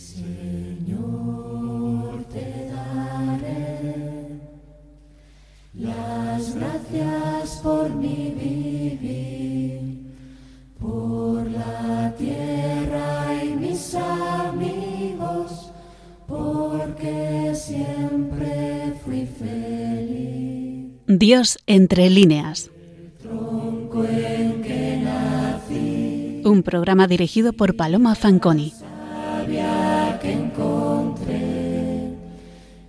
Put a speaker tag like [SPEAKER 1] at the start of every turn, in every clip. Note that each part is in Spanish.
[SPEAKER 1] Señor, te daré las gracias por mi vivir, por la tierra y mis amigos, porque siempre fui feliz.
[SPEAKER 2] Dios entre líneas.
[SPEAKER 1] El tronco en que nací.
[SPEAKER 2] Un programa dirigido por Paloma Fanconi.
[SPEAKER 1] Que encontré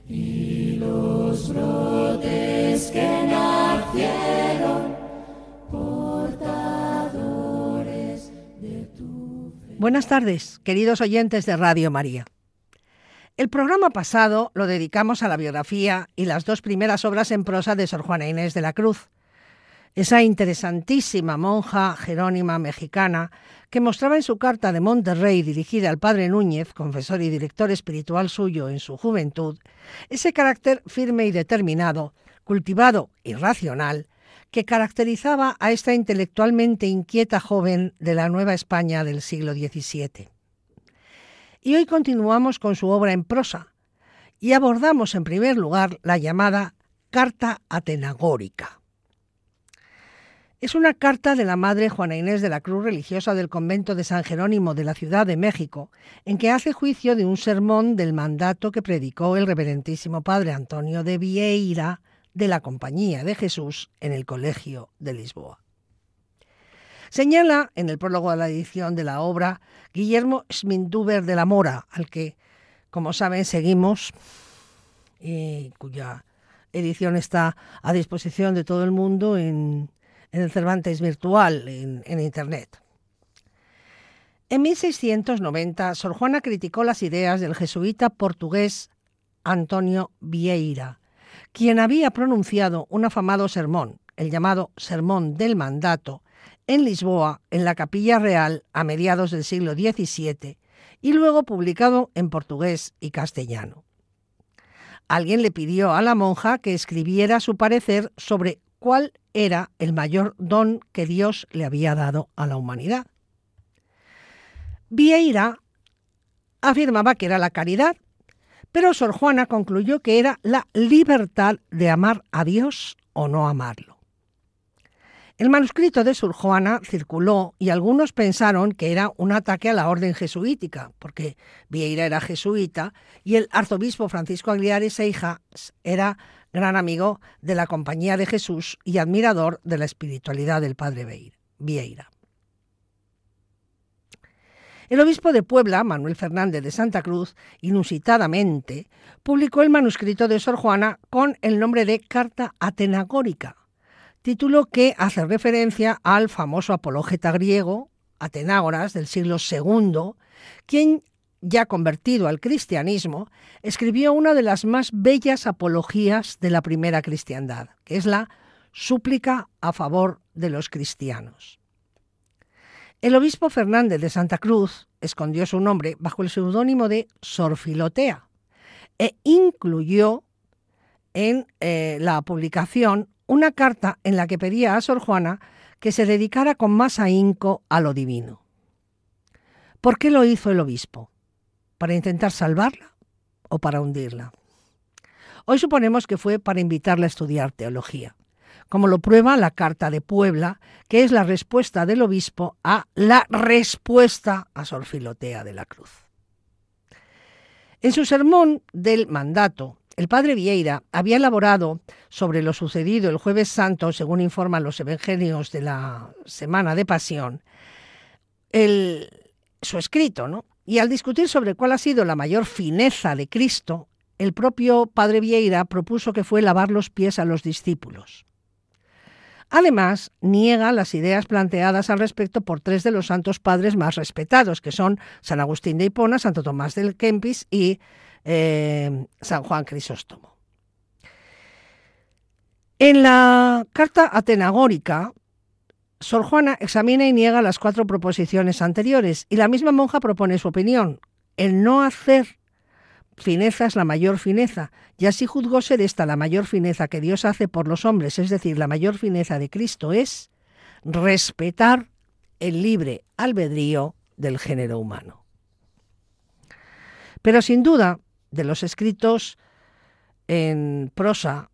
[SPEAKER 1] y los brotes que nacieron portadores de tu fe.
[SPEAKER 3] Buenas tardes, queridos oyentes de Radio María. El programa pasado lo dedicamos a la biografía y las dos primeras obras en prosa de Sor Juana Inés de la Cruz, esa interesantísima monja jerónima mexicana que mostraba en su carta de Monterrey dirigida al padre Núñez, confesor y director espiritual suyo en su juventud, ese carácter firme y determinado, cultivado y racional, que caracterizaba a esta intelectualmente inquieta joven de la Nueva España del siglo XVII. Y hoy continuamos con su obra en prosa y abordamos en primer lugar la llamada Carta Atenagórica. Es una carta de la madre Juana Inés de la Cruz, religiosa del convento de San Jerónimo de la Ciudad de México, en que hace juicio de un sermón del mandato que predicó el reverentísimo padre Antonio de Vieira de la Compañía de Jesús en el Colegio de Lisboa. Señala en el prólogo a la edición de la obra Guillermo Schmidhuber de la Mora, al que, como saben, seguimos y cuya edición está a disposición de todo el mundo en el Cervantes virtual, en Internet. En 1690, Sor Juana criticó las ideas del jesuita portugués Antonio Vieira, quien había pronunciado un afamado sermón, el llamado Sermón del Mandato, en Lisboa, en la Capilla Real, a mediados del siglo XVII, y luego publicado en portugués y castellano. Alguien le pidió a la monja que escribiera su parecer sobre cuál era el mayor don que Dios le había dado a la humanidad. Vieira afirmaba que era la caridad, pero Sor Juana concluyó que era la libertad de amar a Dios o no amarlo. El manuscrito de Sor Juana circuló y algunos pensaron que era un ataque a la orden jesuítica, porque Vieira era jesuita y el arzobispo Francisco Aguilar y Seijas era gran amigo de la Compañía de Jesús y admirador de la espiritualidad del padre Vieira. El obispo de Puebla, Manuel Fernández de Santa Cruz, inusitadamente, publicó el manuscrito de Sor Juana con el nombre de Carta Atenagórica, título que hace referencia al famoso apologeta griego, Atenágoras, del siglo II, quien, ya convertido al cristianismo, escribió una de las más bellas apologías de la primera cristiandad, que es la Súplica a favor de los cristianos. El obispo Fernández de Santa Cruz escondió su nombre bajo el seudónimo de Sor Filotea e incluyó en la publicación una carta en la que pedía a Sor Juana que se dedicara con más ahínco a lo divino. ¿Por qué lo hizo el obispo? ¿Para intentar salvarla o para hundirla? Hoy suponemos que fue para invitarla a estudiar teología, como lo prueba la Carta de Puebla, que es la respuesta del obispo a la respuesta a Sor Filotea de la Cruz. En su sermón del mandato, el padre Vieira había elaborado sobre lo sucedido el Jueves Santo, según informan los evangelios de la Semana de Pasión, su escrito, ¿no? Y al discutir sobre cuál ha sido la mayor fineza de Cristo, el propio padre Vieira propuso que fue lavar los pies a los discípulos. Además, niega las ideas planteadas al respecto por tres de los santos padres más respetados, que son San Agustín de Hipona, Santo Tomás del Kempis y San Juan Crisóstomo. En la Carta Atenagórica, Sor Juana examina y niega las 4 proposiciones anteriores y la misma monja propone su opinión. El no hacer fineza es la mayor fineza, y así juzgó ser esta la mayor fineza que Dios hace por los hombres, es decir, la mayor fineza de Cristo es respetar el libre albedrío del género humano. Pero sin duda, de los escritos en prosa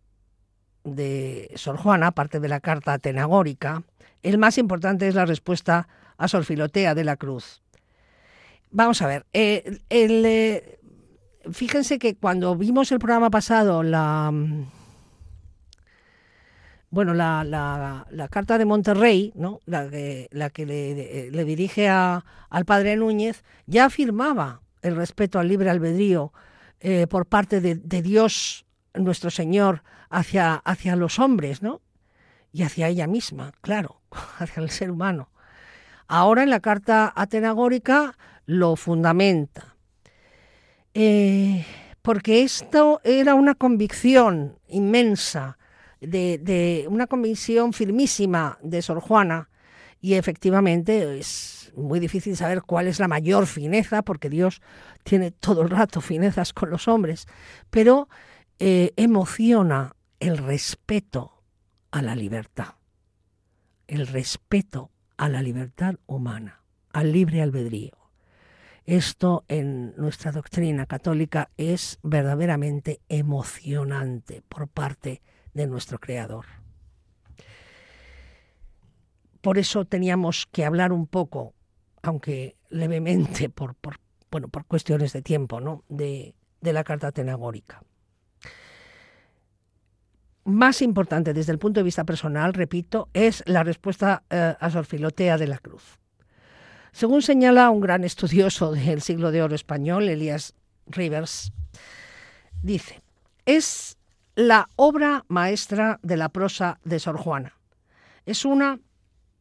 [SPEAKER 3] de Sor Juana, aparte de la carta atenagórica, el más importante es la respuesta a Sor Filotea de la Cruz. Vamos a ver, fíjense que cuando vimos el programa pasado la carta de Monterrey, ¿no? la que le dirige al padre Núñez, ya afirmaba el respeto al libre albedrío por parte de Dios, nuestro Señor, hacia los hombres, ¿no? Y hacia ella misma, claro, hacia el ser humano. Ahora en la carta atenagórica lo fundamenta. Porque esto era una convicción inmensa, de una convicción firmísima de Sor Juana, y efectivamente es muy difícil saber cuál es la mayor fineza, porque Dios tiene todo el rato finezas con los hombres, pero emociona el respeto a la libertad, el respeto a la libertad humana, al libre albedrío. Esto en nuestra doctrina católica es verdaderamente emocionante por parte de nuestro Creador. Por eso teníamos que hablar un poco, aunque levemente, por cuestiones de tiempo, ¿no?, de la carta atenagórica. Más importante desde el punto de vista personal, repito, es la respuesta a Sor Filotea de la Cruz. Según señala un gran estudioso del siglo de oro español, Elías Rivers, dice: es la obra maestra de la prosa de Sor Juana. Es una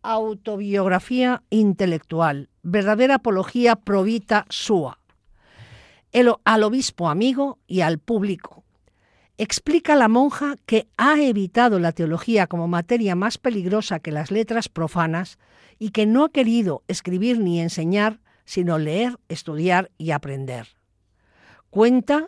[SPEAKER 3] autobiografía intelectual, verdadera apología pro vita sua, al obispo amigo y al público. Explica a la monja que ha evitado la teología como materia más peligrosa que las letras profanas y que no ha querido escribir ni enseñar, sino leer, estudiar y aprender. Cuenta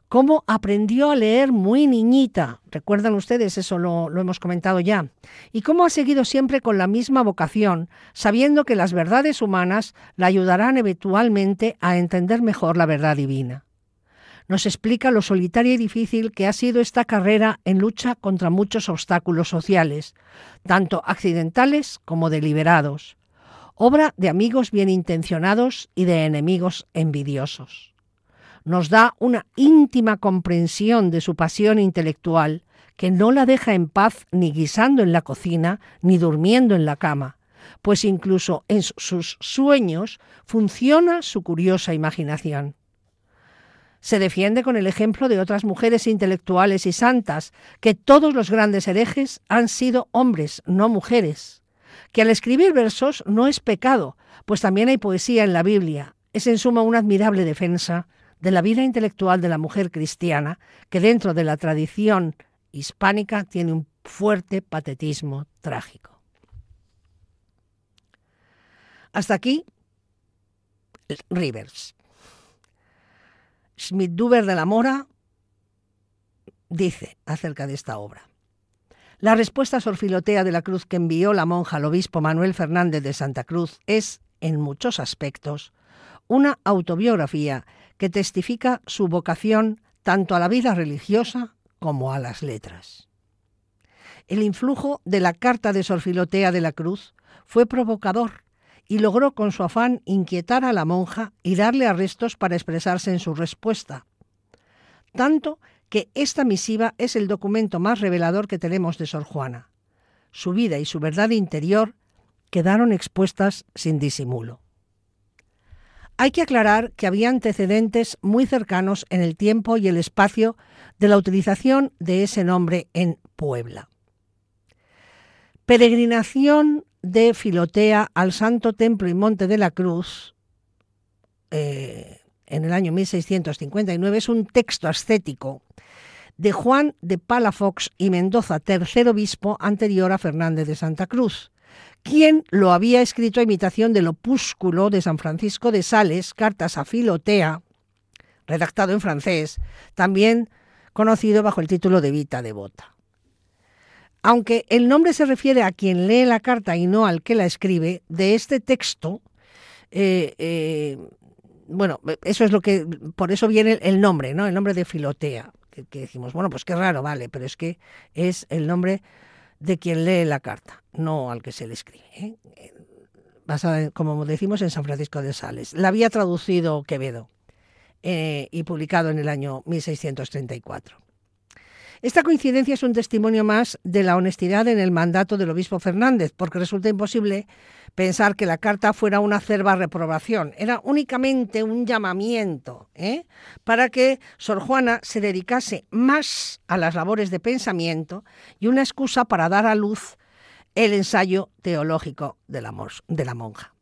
[SPEAKER 3] cómo aprendió a leer muy niñita, recuerdan ustedes, eso lo hemos comentado ya, y cómo ha seguido siempre con la misma vocación, sabiendo que las verdades humanas la ayudarán eventualmente a entender mejor la verdad divina. Nos explica lo solitaria y difícil que ha sido esta carrera en lucha contra muchos obstáculos sociales, tanto accidentales como deliberados, obra de amigos bien intencionados y de enemigos envidiosos. Nos da una íntima comprensión de su pasión intelectual que no la deja en paz ni guisando en la cocina ni durmiendo en la cama, pues incluso en sus sueños funciona su curiosa imaginación. Se defiende con el ejemplo de otras mujeres intelectuales y santas, que todos los grandes herejes han sido hombres, no mujeres, que al escribir versos no es pecado, pues también hay poesía en la Biblia. Es en suma una admirable defensa de la vida intelectual de la mujer cristiana, que dentro de la tradición hispánica tiene un fuerte patetismo trágico. Hasta aquí, Rivers. Schmidhuber de la Mora dice acerca de esta obra: la respuesta a Sor Filotea de la Cruz que envió la monja al obispo Manuel Fernández de Santa Cruz es, en muchos aspectos, una autobiografía que testifica su vocación tanto a la vida religiosa como a las letras. El influjo de la carta de Sor Filotea de la Cruz fue provocador y logró con su afán inquietar a la monja y darle arrestos para expresarse en su respuesta. Tanto que esta misiva es el documento más revelador que tenemos de Sor Juana. Su vida y su verdad interior quedaron expuestas sin disimulo. Hay que aclarar que había antecedentes muy cercanos en el tiempo y el espacio de la utilización de ese nombre en Puebla. Peregrinación de Filotea al Santo Templo y Monte de la Cruz, en el año 1659, es un texto ascético de Juan de Palafox y Mendoza, tercer obispo anterior a Fernández de Santa Cruz, quien lo había escrito a imitación del opúsculo de San Francisco de Sales, Cartas a Filotea, redactado en francés, también conocido bajo el título de Vita Devota. Aunque el nombre se refiere a quien lee la carta y no al que la escribe, de este texto bueno, eso es lo que, por eso viene el nombre, ¿no? El nombre de Filotea, que decimos, bueno, pues qué raro, vale, pero es que es el nombre de quien lee la carta, no al que se le escribe, ¿eh? Basada, como decimos, en San Francisco de Sales. La había traducido Quevedo y publicado en el año 1634. Esta coincidencia es un testimonio más de la honestidad en el mandato del obispo Fernández, porque resulta imposible pensar que la carta fuera una acerba reprobación. Era únicamente un llamamiento para que Sor Juana se dedicase más a las labores de pensamiento y una excusa para dar a luz el ensayo teológico de la monja.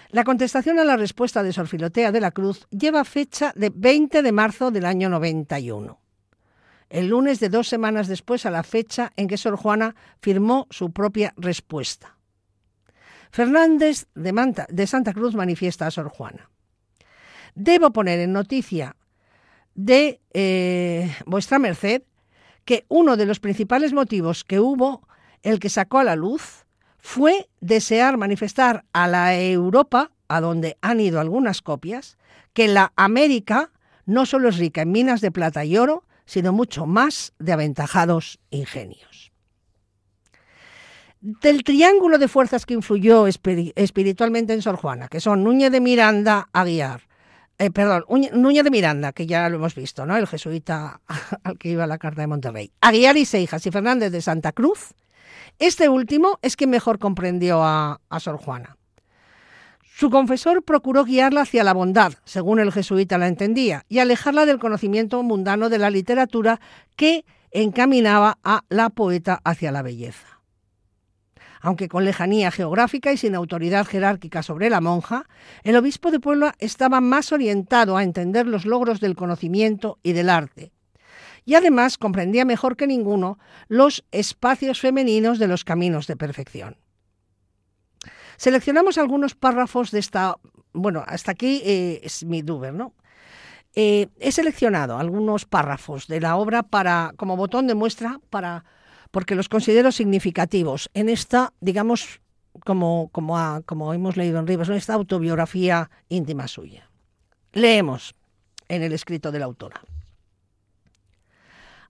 [SPEAKER 3] La contestación a la respuesta de Sor Filotea de la Cruz lleva fecha de 20 de marzo del año 91. El lunes de 2 semanas después a la fecha en que Sor Juana firmó su propia respuesta. Fernández de Santa Cruz manifiesta a Sor Juana: debo poner en noticia de vuestra merced que uno de los principales motivos que hubo, el que sacó a la luz, fue desear manifestar a la Europa, a donde han ido algunas copias, que la América no solo es rica en minas de plata y oro, sino mucho más de aventajados ingenios. Del triángulo de fuerzas que influyó espiritualmente en Sor Juana, que son Núñez de Miranda, Núñez de Miranda, que ya lo hemos visto, ¿no? El jesuita al que iba la carta de Monterrey, Aguiar y Seijas y Fernández de Santa Cruz, este último es quien mejor comprendió a Sor Juana. Su confesor procuró guiarla hacia la bondad, según el jesuita la entendía, y alejarla del conocimiento mundano de la literatura que encaminaba a la poeta hacia la belleza. Aunque con lejanía geográfica y sin autoridad jerárquica sobre la monja, el obispo de Puebla estaba más orientado a entender los logros del conocimiento y del arte. Y además comprendía mejor que ninguno los espacios femeninos de los caminos de perfección. Seleccionamos algunos párrafos de esta... Bueno, hasta aquí es mi Duber, ¿no? He seleccionado algunos párrafos de la obra como botón de muestra porque los considero significativos en esta, digamos, como hemos leído en Rivas, en esta autobiografía íntima suya. Leemos en el escrito de la autora.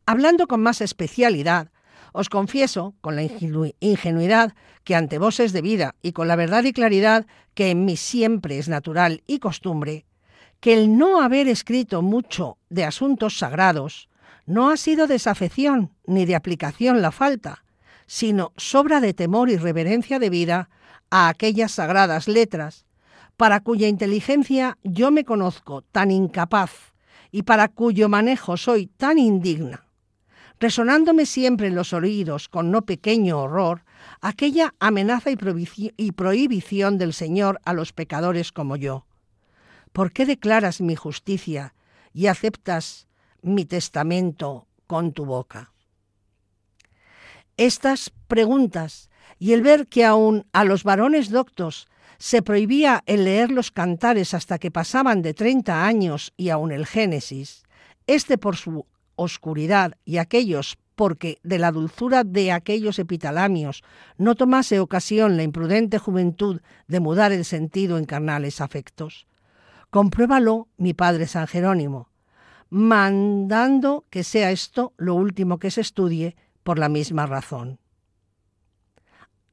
[SPEAKER 3] Hablando con más especialidad, os confieso, con la ingenuidad que ante vos es debida y con la verdad y claridad que en mí siempre es natural y costumbre, que el no haber escrito mucho de asuntos sagrados no ha sido desafección ni de aplicación la falta, sino sobra de temor y reverencia debida a aquellas sagradas letras, para cuya inteligencia yo me conozco tan incapaz y para cuyo manejo soy tan indigna, resonándome siempre en los oídos con no pequeño horror aquella amenaza y prohibición del Señor a los pecadores como yo. ¿Por qué declaras mi justicia y aceptas mi testamento con tu boca? Estas preguntas y el ver que aun a los varones doctos se prohibía el leer los cantares hasta que pasaban de 30 años y aun el Génesis, por su oscuridad y aquellos porque de la dulzura de aquellos epitalamios no tomase ocasión la imprudente juventud de mudar el sentido en carnales afectos. Compruébalo mi padre San Jerónimo, mandando que sea esto lo último que se estudie por la misma razón.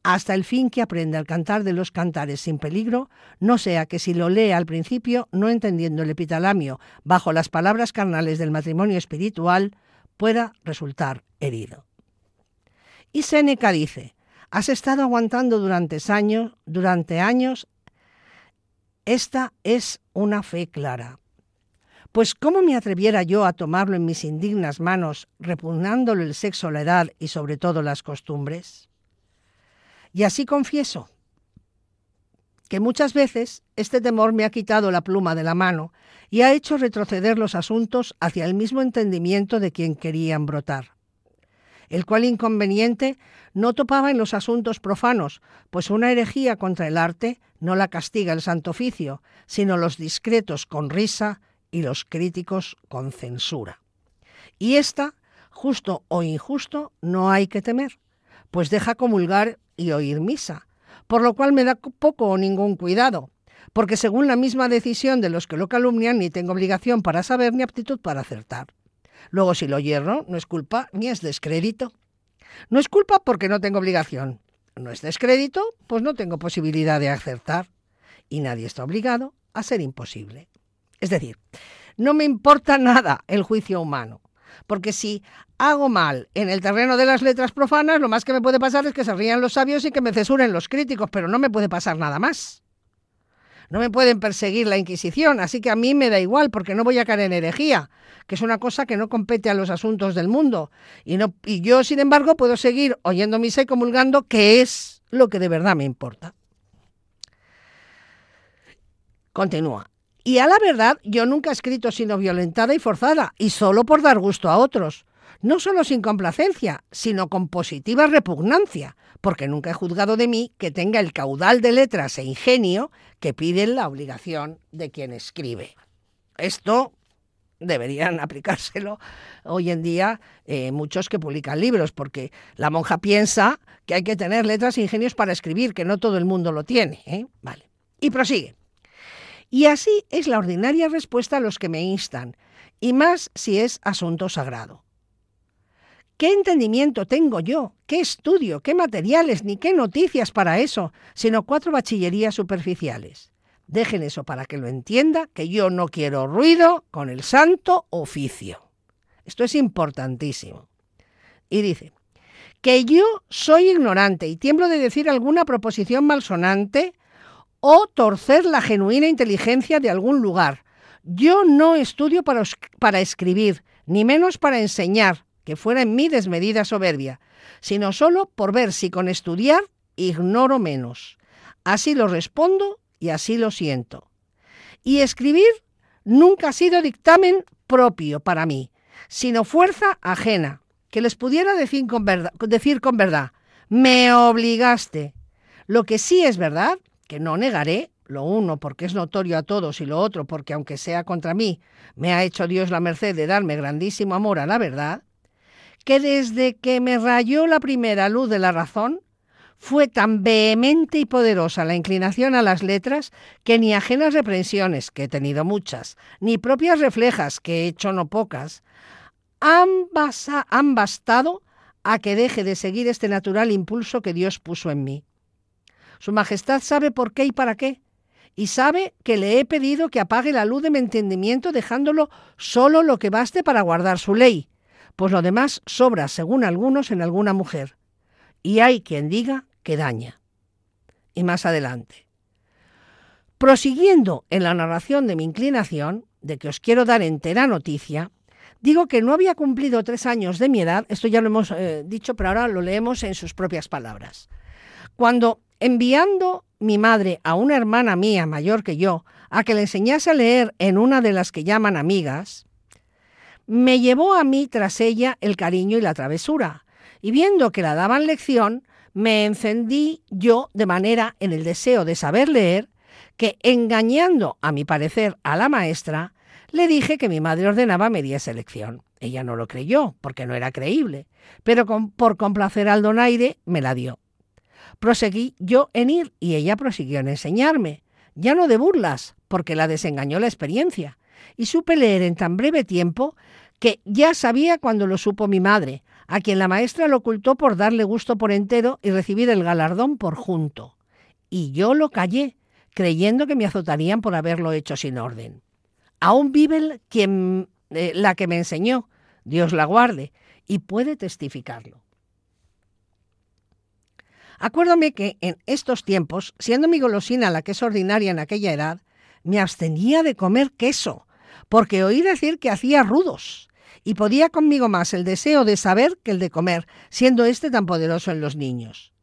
[SPEAKER 3] Hasta el fin que aprenda el cantar de los cantares sin peligro, no sea que si lo lee al principio, no entendiendo el epitalamio bajo las palabras carnales del matrimonio espiritual, pueda resultar herido. Y Séneca dice: has estado aguantando durante años, esta es una fe clara. Pues ¿cómo me atreviera yo a tomarlo en mis indignas manos, repugnándolo el sexo, la edad y sobre todo las costumbres? Y así confieso que muchas veces este temor me ha quitado la pluma de la mano y ha hecho retroceder los asuntos hacia el mismo entendimiento de quien querían brotar, el cual inconveniente no topaba en los asuntos profanos, pues una herejía contra el arte no la castiga el Santo Oficio, sino los discretos con risa y los críticos con censura. Y esta, justo o injusto, no hay que temer, pues deja comulgar y oír misa, por lo cual me da poco o ningún cuidado, porque según la misma decisión de los que lo calumnian, ni tengo obligación para saber ni aptitud para acertar. Luego, si lo hierro, no es culpa ni es descrédito. No es culpa porque no tengo obligación. No es descrédito, pues no tengo posibilidad de acertar. Y nadie está obligado a ser imposible. Es decir, no me importa nada el juicio humano, porque si hago mal en el terreno de las letras profanas, lo más que me puede pasar es que se rían los sabios y que me censuren los críticos, pero no me puede pasar nada más. No me pueden perseguir la Inquisición, así que a mí me da igual, porque no voy a caer en herejía, que es una cosa que no compete a los asuntos del mundo. Y yo, sin embargo, puedo seguir oyendo misa y comulgando, que es lo que de verdad me importa. Continúa. Y a la verdad, yo nunca he escrito sino violentada y forzada, y solo por dar gusto a otros. No solo sin complacencia, sino con positiva repugnancia, porque nunca he juzgado de mí que tenga el caudal de letras e ingenio que piden la obligación de quien escribe. Esto deberían aplicárselo hoy en día muchos que publican libros, porque la monja piensa que hay que tener letras e ingenios para escribir, que no todo el mundo lo tiene, ¿eh? Vale. Y prosigue. Y así es la ordinaria respuesta a los que me instan, y más si es asunto sagrado. ¿Qué entendimiento tengo yo? ¿Qué estudio? ¿Qué materiales? Ni qué noticias para eso, sino 4 bachillerías superficiales. Dejen eso para que lo entienda, que yo no quiero ruido con el santo oficio. Esto es importantísimo. Y dice, que yo soy ignorante y tiemblo de decir alguna proposición malsonante o torcer la genuina inteligencia de algún lugar. Yo no estudio para escribir, ni menos para enseñar, que fuera en mí desmedida soberbia, sino solo por ver si con estudiar ignoro menos. Así lo respondo y así lo siento. Y escribir nunca ha sido dictamen propio para mí, sino fuerza ajena, que les pudiera decir con verdad, me obligaste. Lo que sí es verdad, que no negaré, lo uno porque es notorio a todos y lo otro porque aunque sea contra mí, me ha hecho Dios la merced de darme grandísimo amor a la verdad, que desde que me rayó la primera luz de la razón, fue tan vehemente y poderosa la inclinación a las letras que ni ajenas reprensiones, que he tenido muchas, ni propias reflejas, que he hecho no pocas, han bastado a que deje de seguir este natural impulso que Dios puso en mí. Su Majestad sabe por qué y para qué, y sabe que le he pedido que apague la luz de mi entendimiento dejándolo solo lo que baste para guardar su ley, pues lo demás sobra, según algunos, en alguna mujer, y hay quien diga que daña. Y más adelante. Prosiguiendo en la narración de mi inclinación, de que os quiero dar entera noticia, digo que no había cumplido 3 años de mi edad, esto ya lo hemos dicho, pero ahora lo leemos en sus propias palabras, cuando, enviando mi madre a una hermana mía mayor que yo, a que le enseñase a leer en una de las que llaman amigas, me llevó a mí tras ella el cariño y la travesura, y viendo que la daban lección, me encendí yo de manera en el deseo de saber leer, que engañando a mi parecer a la maestra, le dije que mi madre ordenaba me diese lección. Ella no lo creyó, porque no era creíble, pero por complacer al donaire me la dio. Proseguí yo en ir y ella prosiguió en enseñarme, ya no de burlas, porque la desengañó la experiencia, y supe leer en tan breve tiempo que ya sabía cuando lo supo mi madre, a quien la maestra lo ocultó por darle gusto por entero y recibir el galardón por junto. Y yo lo callé, creyendo que me azotarían por haberlo hecho sin orden. Aún vive la que me enseñó, Dios la guarde, y puede testificarlo. Acuérdome que en estos tiempos, siendo mi golosina la que es ordinaria en aquella edad, me abstenía de comer queso, porque oí decir que hacía rudos, y podía conmigo más el deseo de saber que el de comer, siendo este tan poderoso en los niños.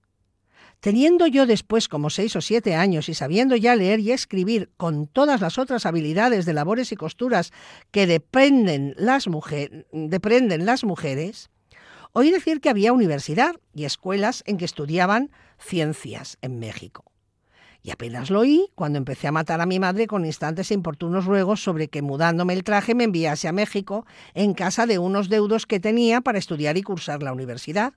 [SPEAKER 3] Teniendo yo después como 6 o 7 años y sabiendo ya leer y escribir con todas las otras habilidades de labores y costuras que deprenden las mujeres, oí decir que había universidad y escuelas en que estudiaban ciencias en México. Y apenas lo oí cuando empecé a matar a mi madre con instantes e importunos ruegos sobre que, mudándome el traje, me enviase a México en casa de unos deudos que tenía para estudiar y cursar la universidad.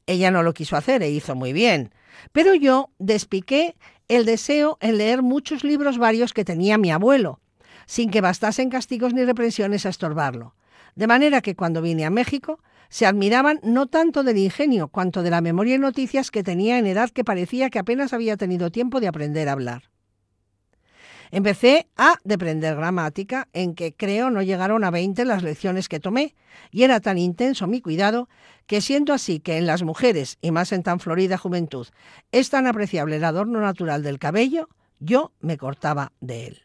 [SPEAKER 3] Ella no lo quiso hacer e hizo muy bien, pero yo despiqué el deseo en leer muchos libros varios que tenía mi abuelo, sin que bastasen castigos ni reprensiones a estorbarlo. De manera que cuando vine a México se admiraban no tanto del ingenio cuanto de la memoria y noticias que tenía en edad que parecía que apenas había tenido tiempo de aprender a hablar. Empecé a deprender gramática, en que creo no llegaron a 20 las lecciones que tomé, y era tan intenso mi cuidado que siento así que en las mujeres, y más en tan florida juventud, es tan apreciable el adorno natural del cabello, yo me cortaba de él.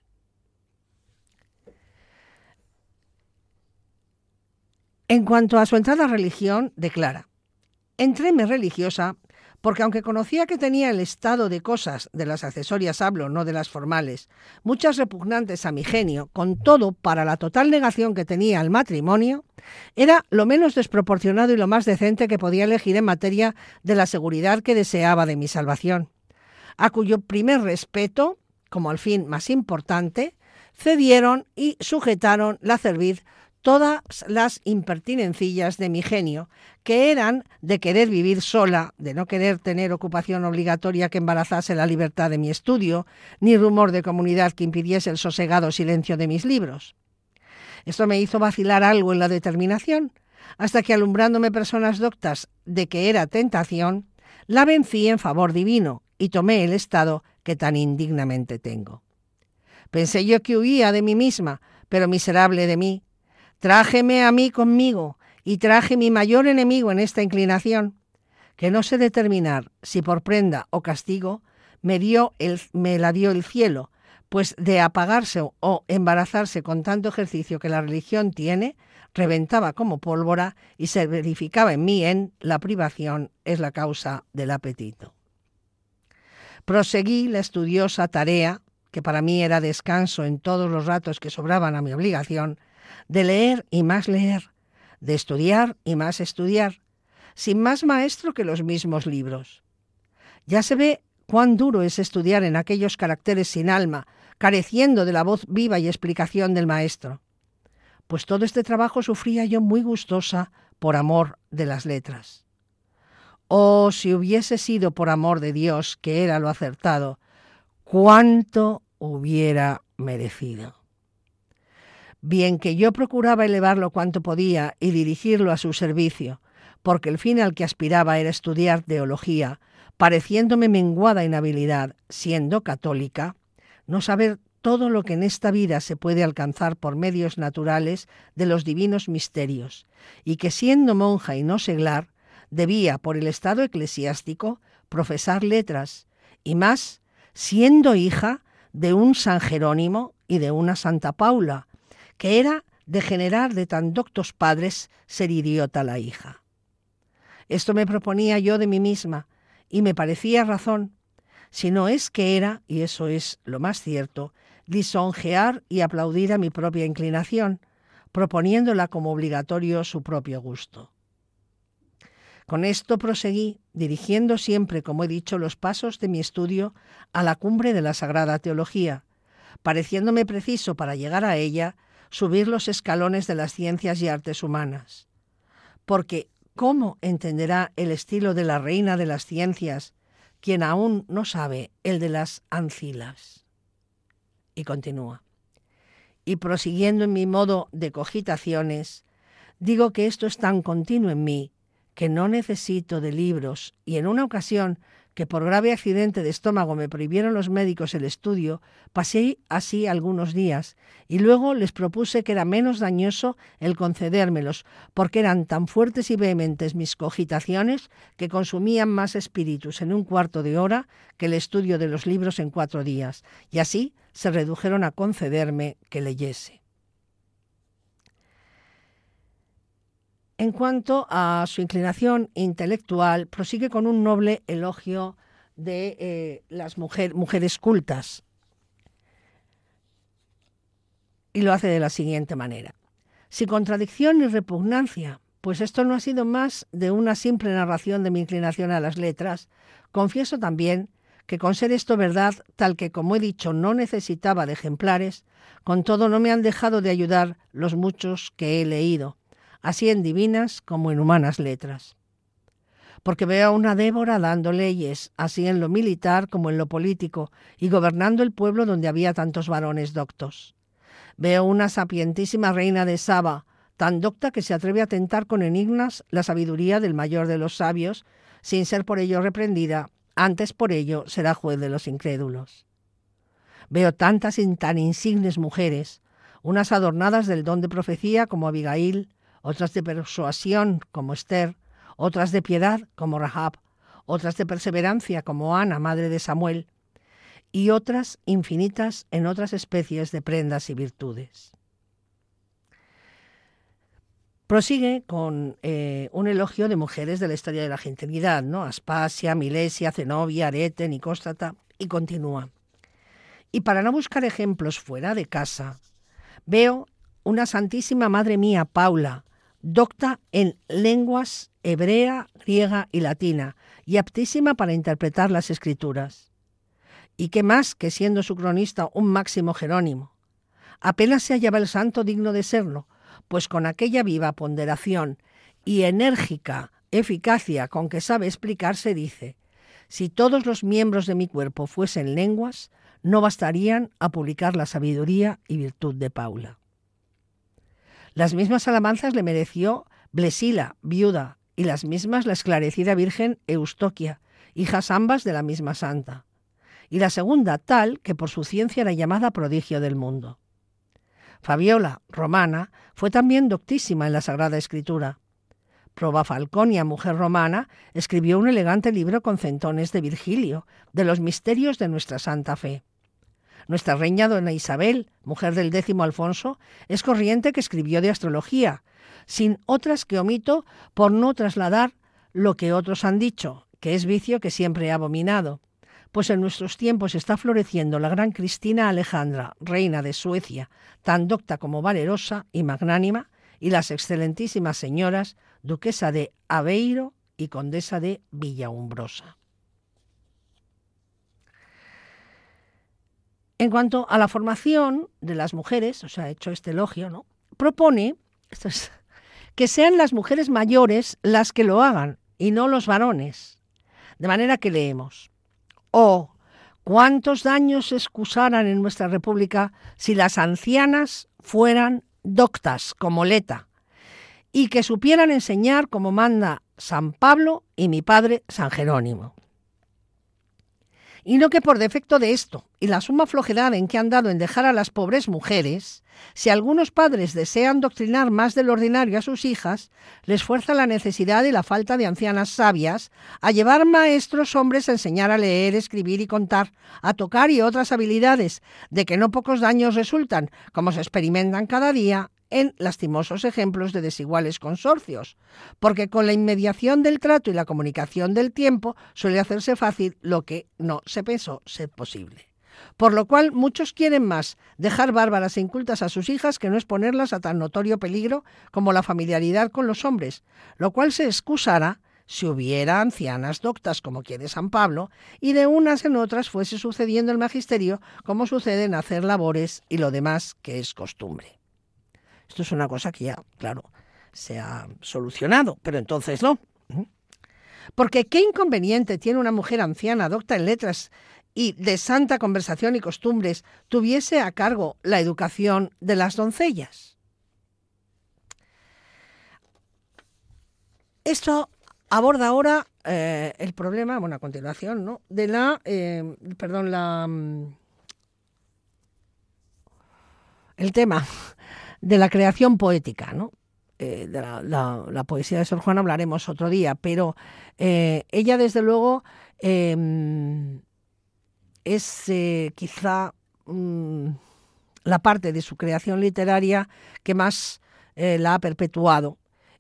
[SPEAKER 3] En cuanto a su entrada a religión, declara: entréme religiosa porque aunque conocía que tenía el estado de cosas, de las accesorias hablo, no de las formales, muchas repugnantes a mi genio, con todo, para la total negación que tenía al matrimonio, era lo menos desproporcionado y lo más decente que podía elegir en materia de la seguridad que deseaba de mi salvación, a cuyo primer respeto, como al fin más importante, cedieron y sujetaron la cerviz todas las impertinencillas de mi genio, que eran de querer vivir sola, de no querer tener ocupación obligatoria que embarazase la libertad de mi estudio, ni rumor de comunidad que impidiese el sosegado silencio de mis libros. Esto me hizo vacilar algo en la determinación, hasta que, alumbrándome personas doctas de que era tentación, la vencí en favor divino y tomé el estado que tan indignamente tengo. Pensé yo que huía de mí misma, pero miserable de mí, trájeme a mí conmigo y traje mi mayor enemigo en esta inclinación, que no sé determinar si por prenda o castigo me la dio el cielo, pues de apagarse o embarazarse con tanto ejercicio que la religión tiene, reventaba como pólvora y se verificaba en mí en la privación es la causa del apetito. Proseguí la estudiosa tarea, que para mí era descanso en todos los ratos que sobraban a mi obligación, de leer y más leer, de estudiar y más estudiar, sin más maestro que los mismos libros. Ya se ve cuán duro es estudiar en aquellos caracteres sin alma, careciendo de la voz viva y explicación del maestro. Pues todo este trabajo sufría yo muy gustosa por amor de las letras. Oh, si hubiese sido por amor de Dios, que era lo acertado, cuánto hubiera merecido. Bien que yo procuraba elevarlo cuanto podía y dirigirlo a su servicio, porque el fin al que aspiraba era estudiar teología, pareciéndome menguada en habilidad, siendo católica, no saber todo lo que en esta vida se puede alcanzar por medios naturales de los divinos misterios, y que siendo monja y no seglar, debía, por el estado eclesiástico, profesar letras, y más, siendo hija de un San Jerónimo y de una Santa Paula, que era de generar de tan doctos padres ser idiota la hija. Esto me proponía yo de mí misma, y me parecía razón, si no es que era, y eso es lo más cierto, lisonjear y aplaudir a mi propia inclinación, proponiéndola como obligatorio su propio gusto. Con esto proseguí, dirigiendo siempre, como he dicho, los pasos de mi estudio a la cumbre de la Sagrada Teología, pareciéndome preciso para llegar a ella subir los escalones de las ciencias y artes humanas. Porque, ¿cómo entenderá el estilo de la reina de las ciencias quien aún no sabe el de las ancilas? Y continúa. Y prosiguiendo en mi modo de cogitaciones, digo que esto es tan continuo en mí que no necesito de libros, y en una ocasión que por grave accidente de estómago me prohibieron los médicos el estudio, pasé así algunos días, y luego les propuse que era menos dañoso el concedérmelos, porque eran tan fuertes y vehementes mis cogitaciones que consumían más espíritus en un cuarto de hora que el estudio de los libros en 4 días, y así se redujeron a concederme que leyese. En cuanto a su inclinación intelectual, prosigue con un noble elogio de las mujeres cultas. Y lo hace de la siguiente manera. Sin contradicción ni repugnancia, pues esto no ha sido más de una simple narración de mi inclinación a las letras, confieso también que con ser esto verdad, tal que como he dicho no necesitaba de ejemplares, con todo no me han dejado de ayudar los muchos que he leído, así en divinas como en humanas letras. porque veo a una Débora dando leyes, así en lo militar como en lo político, y gobernando el pueblo donde había tantos varones doctos. Veo una sapientísima reina de Saba, tan docta que se atreve a tentar con enigmas la sabiduría del mayor de los sabios, sin ser por ello reprendida, antes por ello será juez de los incrédulos. Veo tantas y tan insignes mujeres, unas adornadas del don de profecía como Abigail, otras de persuasión como Esther, otras de piedad como Rahab, otras de perseverancia como Ana, madre de Samuel, y otras infinitas en otras especies de prendas y virtudes. Prosigue con un elogio de mujeres de la historia de la gentilidad, ¿no? Aspasia, Milesia, Zenobia, Arete, Nicóstrata, y continúa. Y para no buscar ejemplos fuera de casa, veo una santísima madre mía, Paula, docta en lenguas hebrea, griega y latina, y aptísima para interpretar las escrituras. Y qué más que siendo su cronista un máximo Jerónimo. Apenas se hallaba el santo digno de serlo, pues con aquella viva ponderación y enérgica eficacia con que sabe explicarse dice: si todos los miembros de mi cuerpo fuesen lenguas, no bastarían a publicar la sabiduría y virtud de Paula. Las mismas alabanzas le mereció Blesila, viuda, y las mismas la esclarecida virgen Eustoquia, hijas ambas de la misma santa, y la segunda tal que por su ciencia era llamada prodigio del mundo. Fabiola, romana, fue también doctísima en la Sagrada Escritura. Proba Falconia, mujer romana, escribió un elegante libro con centones de Virgilio, de los misterios de nuestra santa fe. Nuestra reina dona Isabel, mujer del 10º Alfonso, es corriente que escribió de astrología, sin otras que omito por no trasladar lo que otros han dicho, que es vicio que siempre he abominado. Pues en nuestros tiempos está floreciendo la gran Cristina Alejandra, reina de Suecia, tan docta como valerosa y magnánima, y las excelentísimas señoras duquesa de Aveiro y condesa de Villaumbrosa. En cuanto a la formación de las mujeres, o sea, he hecho este elogio, ¿no? Propone que sean las mujeres mayores las que lo hagan y no los varones. De manera que leemos: oh, cuántos daños se excusaran en nuestra república si las ancianas fueran doctas como Leta y que supieran enseñar como manda San Pablo y mi padre San Jerónimo. Y no que por defecto de esto y la suma flojedad en que han dado en dejar a las pobres mujeres, si algunos padres desean doctrinar más de lo ordinario a sus hijas, les fuerza la necesidad y la falta de ancianas sabias a llevar maestros hombres a enseñar a leer, escribir y contar, a tocar y otras habilidades, de que no pocos daños resultan, como se experimentan cada día en lastimosos ejemplos de desiguales consorcios, porque con la inmediación del trato y la comunicación del tiempo suele hacerse fácil lo que no se pensó ser posible. Por lo cual muchos quieren más dejar bárbaras e incultas a sus hijas que no exponerlas a tan notorio peligro como la familiaridad con los hombres, lo cual se excusara si hubiera ancianas doctas como quiere San Pablo y de unas en otras fuese sucediendo el magisterio como sucede en hacer labores y lo demás que es costumbre. Esto es una cosa que ya, claro, se ha solucionado, pero entonces no. Porque ¿qué inconveniente tiene una mujer anciana, docta en letras y de santa conversación y costumbres, tuviese a cargo la educación de las doncellas? Esto aborda ahora el problema, bueno, a continuación, ¿no?, de el tema de la creación poética, ¿no? De la poesía de Sor Juana hablaremos otro día, pero ella desde luego es quizá la parte de su creación literaria que más la ha perpetuado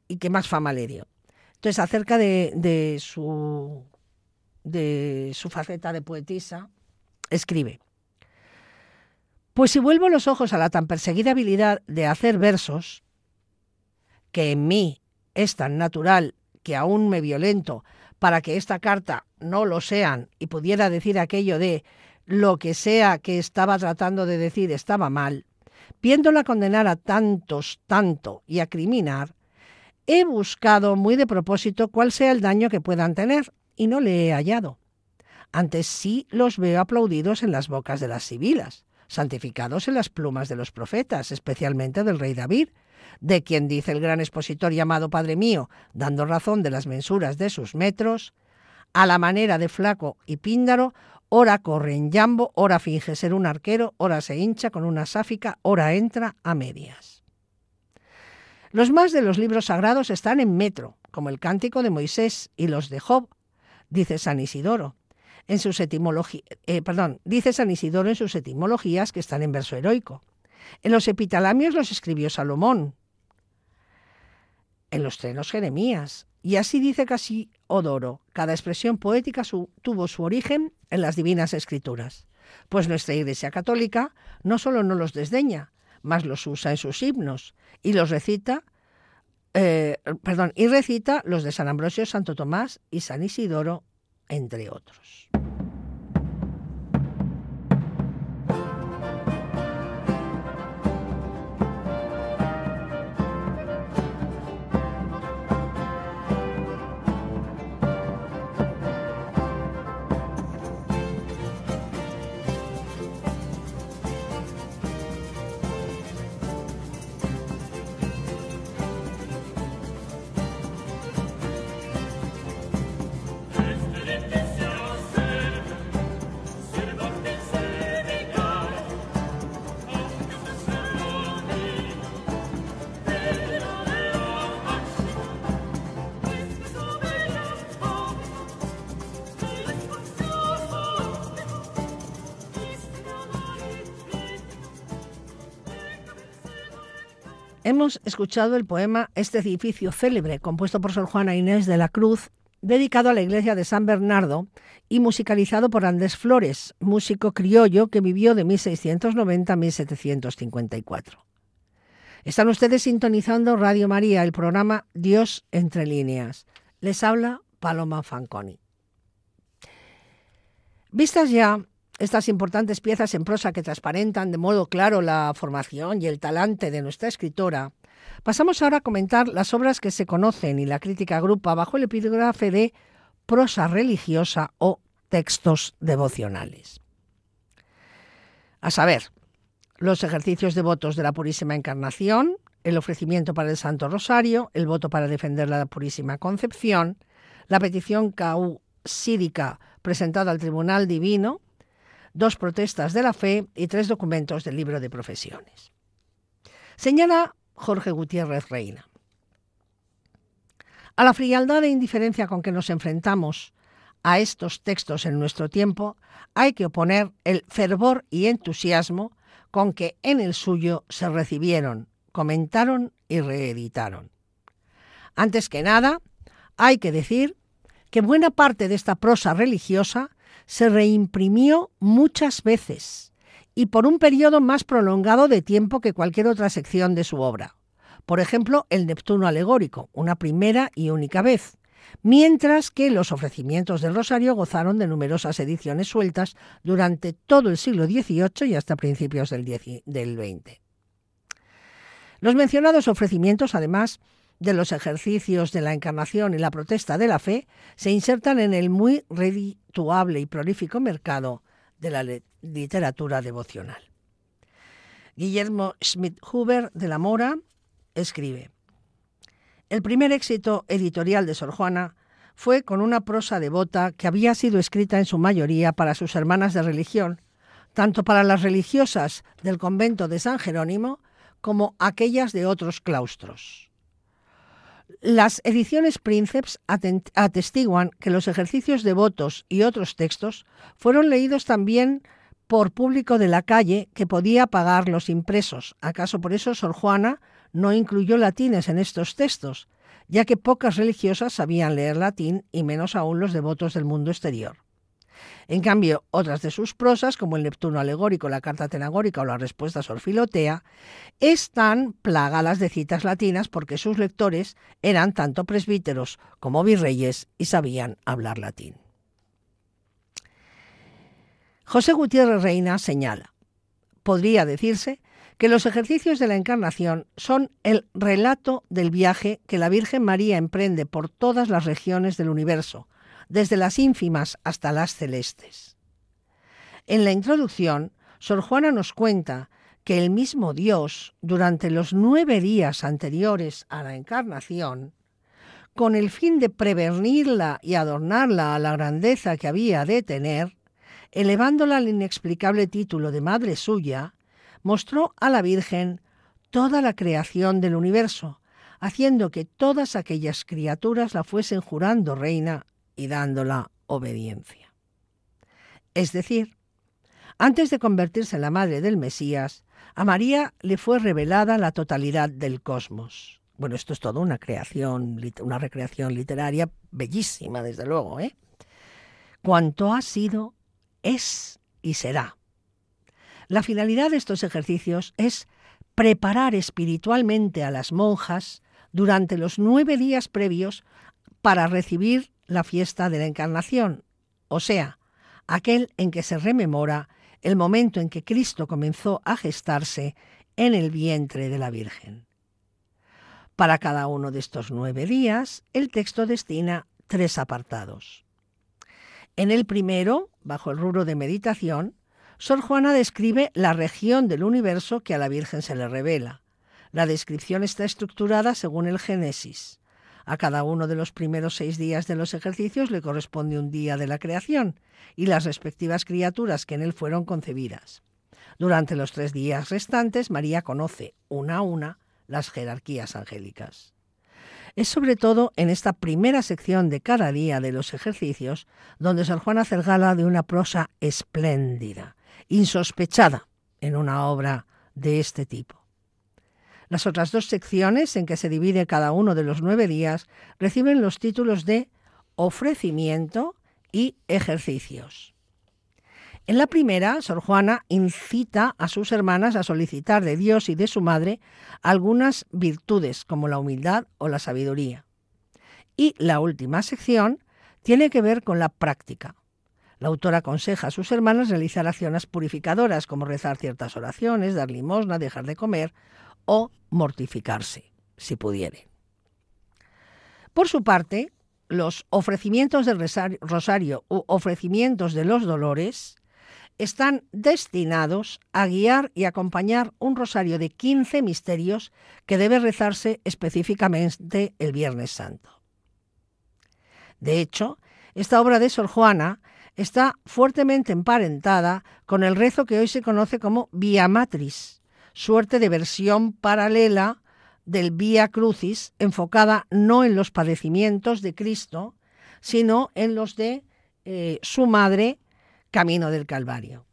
[SPEAKER 3] y que más fama le dio. Entonces, acerca de su faceta de poetisa, escribe: pues si vuelvo los ojos a la tan perseguida habilidad de hacer versos, que en mí es tan natural que aún me violento para que esta carta no lo sean y pudiera decir aquello de lo que sea que estaba tratando de decir estaba mal, viéndola condenar a tantos, tanto y acriminar, he buscado muy de propósito cuál sea el daño que puedan tener y no le he hallado. Antes sí los veo aplaudidos en las bocas de las sibilas, santificados en las plumas de los profetas, especialmente del rey David, de quien dice el gran expositor llamado Padre mío, dando razón de las mensuras de sus metros, a la manera de Flaco y Píndaro, ora corre en jambo, ora finge ser un arquero, ora se hincha con una sáfica, ora entra a medias. Los más de los libros sagrados están en metro, como el Cántico de Moisés y los de Job, dice San Isidoro en sus etimologías que están en verso heroico. En los epitalamios los escribió Salomón, en los trenos Jeremías, y así dice Casiodoro, cada expresión poética tuvo su origen en las divinas escrituras, pues nuestra Iglesia Católica no solo no los desdeña, mas los usa en sus himnos y recita los de San Ambrosio, Santo Tomás y San Isidoro, entre otros. Hemos escuchado el poema Este edificio célebre, compuesto por Sor Juana Inés de la Cruz, dedicado a la iglesia de San Bernardo y musicalizado por Andrés Flores, músico criollo que vivió de 1690 a 1754. Están ustedes sintonizando Radio María, el programa Dios entre líneas. Les habla Paloma Fanconi. Vistas ya estas importantes piezas en prosa que transparentan de modo claro la formación y el talante de nuestra escritora, pasamos ahora a comentar las obras que se conocen y la crítica agrupa bajo el epígrafe de prosa religiosa o textos devocionales. A saber, los ejercicios devotos de la Purísima Encarnación, el ofrecimiento para el Santo Rosario, el voto para defender la Purísima Concepción, la petición causídica presentada al Tribunal Divino, 2 protestas de la fe y 3 documentos del libro de profesiones. Señala Jorge Gutiérrez Reina: a la frialdad e indiferencia con que nos enfrentamos a estos textos en nuestro tiempo hay que oponer el fervor y entusiasmo con que en el suyo se recibieron, comentaron y reeditaron. Antes que nada, hay que decir que buena parte de esta prosa religiosa se reimprimió muchas veces y por un periodo más prolongado de tiempo que cualquier otra sección de su obra. Por ejemplo, el Neptuno alegórico, una primera y única vez, mientras que los ofrecimientos del Rosario gozaron de numerosas ediciones sueltas durante todo el siglo XVIII y hasta principios del XX. Los mencionados ofrecimientos, además de los ejercicios de la Encarnación y la protesta de la fe, se insertan en el muy redituable y prolífico mercado de la literatura devocional. Guillermo Schmidhuber de la Mora escribe: el primer éxito editorial de Sor Juana fue con una prosa devota que había sido escrita en su mayoría para sus hermanas de religión, tanto para las religiosas del convento de San Jerónimo como aquellas de otros claustros. Las ediciones Princeps atestiguan que los ejercicios devotos y otros textos fueron leídos también por público de la calle que podía pagar los impresos. ¿Acaso por eso Sor Juana no incluyó latines en estos textos, ya que pocas religiosas sabían leer latín y menos aún los devotos del mundo exterior? En cambio, otras de sus prosas, como el Neptuno alegórico, la Carta Atenagórica o la Respuesta a Sor Filotea, están plagadas de citas latinas porque sus lectores eran tanto presbíteros como virreyes y sabían hablar latín. José Gutiérrez Reina señala: podría decirse que los ejercicios de la Encarnación son el relato del viaje que la Virgen María emprende por todas las regiones del universo, desde las ínfimas hasta las celestes. En la introducción, Sor Juana nos cuenta que el mismo Dios, durante los 9 días anteriores a la Encarnación, con el fin de prevenirla y adornarla a la grandeza que había de tener, elevándola al inexplicable título de Madre suya, mostró a la Virgen toda la creación del universo, haciendo que todas aquellas criaturas la fuesen jurando reina y dándola obediencia. Es decir, antes de convertirse en la madre del Mesías, a María le fue revelada la totalidad del cosmos. Bueno, esto es toda una recreación literaria bellísima, desde luego, ¿eh? Cuanto ha sido, es y será. La finalidad de estos ejercicios es preparar espiritualmente a las monjas durante los 9 días previos para recibir la fiesta de la Encarnación, o sea, aquel en que se rememora el momento en que Cristo comenzó a gestarse en el vientre de la Virgen. Para cada uno de estos 9 días, el texto destina 3 apartados. En el primero, bajo el rubro de meditación, Sor Juana describe la región del universo que a la Virgen se le revela. La descripción está estructurada según el Génesis. A cada uno de los primeros 6 días de los ejercicios le corresponde un día de la creación y las respectivas criaturas que en él fueron concebidas. Durante los 3 días restantes, María conoce una a una las jerarquías angélicas. Es sobre todo en esta primera sección de cada día de los ejercicios donde Sor Juana hace gala de una prosa espléndida, insospechada en una obra de este tipo. Las otras 2 secciones en que se divide cada uno de los 9 días reciben los títulos de ofrecimiento y ejercicios. En la primera, Sor Juana incita a sus hermanas a solicitar de Dios y de su madre algunas virtudes como la humildad o la sabiduría. Y la última sección tiene que ver con la práctica. La autora aconseja a sus hermanas realizar acciones purificadoras como rezar ciertas oraciones, dar limosna, dejar de comer o mortificarse, si pudiere. Por su parte, los ofrecimientos del rosario u ofrecimientos de los dolores están destinados a guiar y acompañar un rosario de 15 misterios que debe rezarse específicamente el Viernes Santo. De hecho, esta obra de Sor Juana está fuertemente emparentada con el rezo que hoy se conoce como Via Matris, suerte de versión paralela del Via Crucis, enfocada no en los padecimientos de Cristo, sino en los de su madre, Camino del Calvario.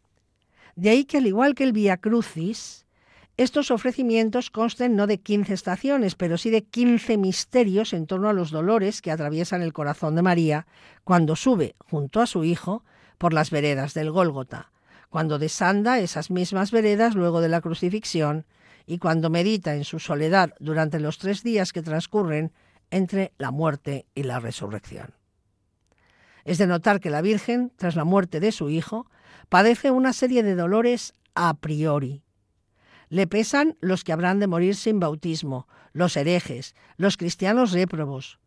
[SPEAKER 3] De ahí que, al igual que el Via Crucis, estos ofrecimientos consten no de 15 estaciones, pero sí de 15 misterios en torno a los dolores que atraviesan el corazón de María cuando sube junto a su hijo por las veredas del Gólgota, cuando desanda esas mismas veredas luego de la crucifixión y cuando medita en su soledad durante los 3 días que transcurren entre la muerte y la resurrección. Es de notar que la Virgen, tras la muerte de su hijo, padece una serie de dolores a priori. Le pesan los que habrán de morir sin bautismo, los herejes, los cristianos réprobos.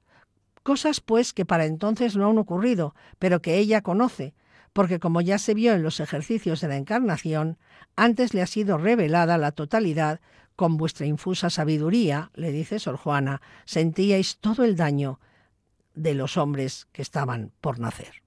[SPEAKER 3] Cosas, pues, que para entonces no han ocurrido, pero que ella conoce, porque como ya se vio en los ejercicios de la Encarnación, antes le ha sido revelada la totalidad. Con vuestra infusa sabiduría, le dice Sor Juana, sentíais todo el daño de los hombres que estaban por nacer.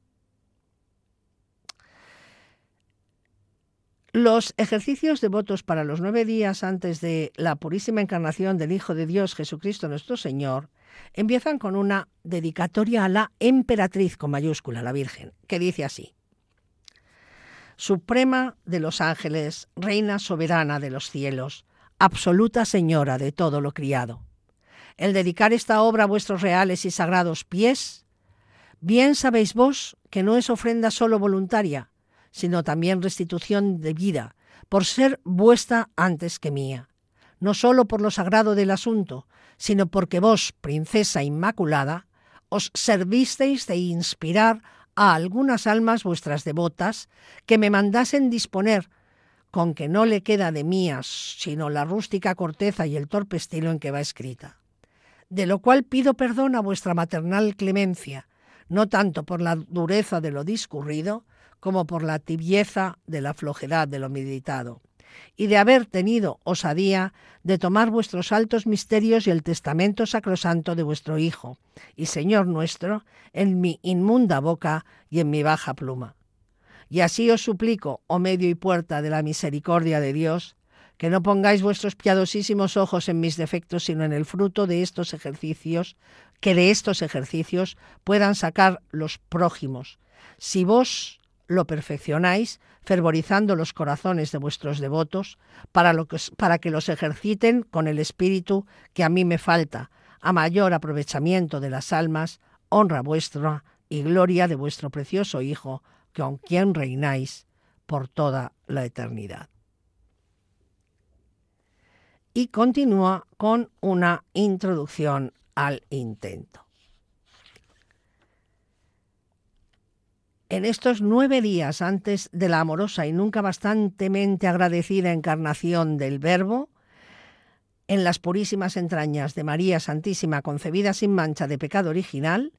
[SPEAKER 3] Los ejercicios devotos para los 9 días antes de la purísima encarnación del Hijo de Dios, Jesucristo nuestro Señor, empiezan con una dedicatoria a la emperatriz con mayúscula, la Virgen, que dice así: Suprema de los ángeles, reina soberana de los cielos, absoluta señora de todo lo criado. El dedicar esta obra a vuestros reales y sagrados pies, bien sabéis vos que no es ofrenda solo voluntaria, sino también restitución de vida, por ser vuestra antes que mía, no solo por lo sagrado del asunto, sino porque vos, princesa inmaculada, os servisteis de inspirar a algunas almas vuestras devotas que me mandasen disponer con que no le queda de mías sino la rústica corteza y el torpe estilo en que va escrita. De lo cual pido perdón a vuestra maternal clemencia, no tanto por la dureza de lo discurrido, como por la tibieza de la flojedad de lo meditado, y de haber tenido osadía de tomar vuestros altos misterios y el testamento sacrosanto de vuestro Hijo y Señor nuestro en mi inmunda boca y en mi baja pluma. Y así os suplico, oh medio y puerta de la misericordia de Dios, que no pongáis vuestros piadosísimos ojos en mis defectos, sino en el fruto de estos ejercicios, que de estos ejercicios puedan sacar los prójimos, si vos lo perfeccionáis, fervorizando los corazones de vuestros devotos, para que los ejerciten con el espíritu que a mí me falta, a mayor aprovechamiento de las almas, honra vuestra y gloria de vuestro precioso Hijo, con quien reináis por toda la eternidad. Y continúa con una introducción al intento. En estos 9 días antes de la amorosa y nunca bastantemente agradecida encarnación del Verbo, en las purísimas entrañas de María Santísima concebida sin mancha de pecado original,